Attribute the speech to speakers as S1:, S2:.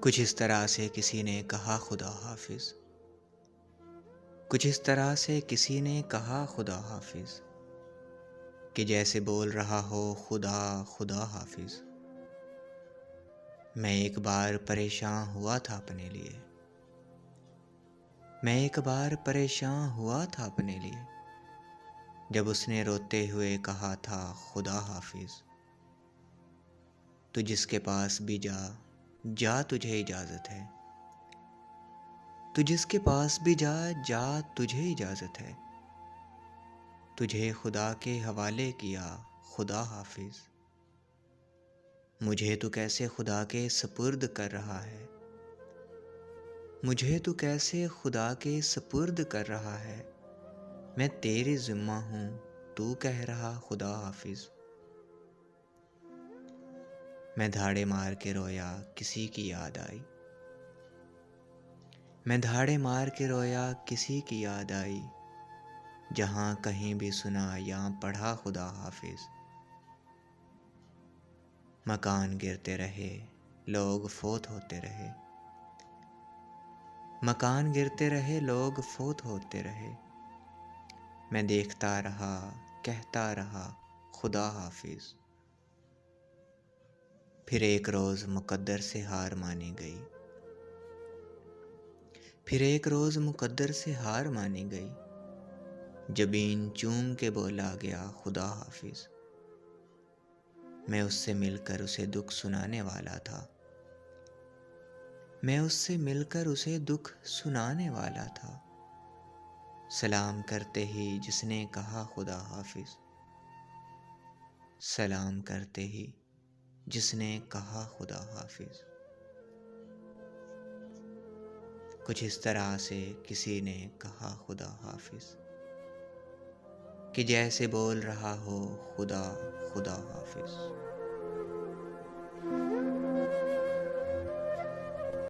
S1: کچھ اس طرح سے کسی نے کہا خدا حافظ، کچھ اس طرح سے کسی نے کہا خدا حافظ، کہ جیسے بول رہا ہو خدا خدا حافظ۔ میں ایک بار پریشان ہوا تھا اپنے لیے، میں ایک بار پریشان ہوا تھا اپنے لیے، جب اس نے روتے ہوئے کہا تھا خدا حافظ۔ تو جس کے پاس بھی جا جا تجھے اجازت ہے، تو جس کے پاس بھی جا جا تجھے اجازت ہے، تجھے خدا کے حوالے کیا خدا حافظ۔ مجھے تو کیسے خدا کے سپرد کر رہا ہے، مجھے تو کیسے خدا کے سپرد کر رہا ہے، میں تیرے ذمہ ہوں تو کہہ رہا خدا حافظ۔ میں دھاڑے مار کے رویا کسی کی یاد آئی، میں دھاڑے مار کے رویا کسی کی یاد آئی، جہاں کہیں بھی سنا یا پڑھا خدا حافظ۔ مکان گرتے رہے لوگ فوت ہوتے رہے، مکان گرتے رہے لوگ فوت ہوتے رہے، میں دیکھتا رہا کہتا رہا خدا حافظ۔ پھر ایک روز مقدر سے ہار مانی گئی، پھر ایک روز مقدر سے ہار مانی گئی، جبین چوم کے بولا گیا خدا حافظ۔ میں اس سے مل کر اسے دکھ سنانے والا تھا، میں اس سے مل کر اسے دکھ سنانے والا تھا، سلام کرتے ہی جس نے کہا خدا حافظ، سلام کرتے ہی جس نے کہا خدا حافظ۔ کچھ اس طرح سے کسی نے کہا خدا حافظ، کہ جیسے بول رہا ہو خدا خدا حافظ۔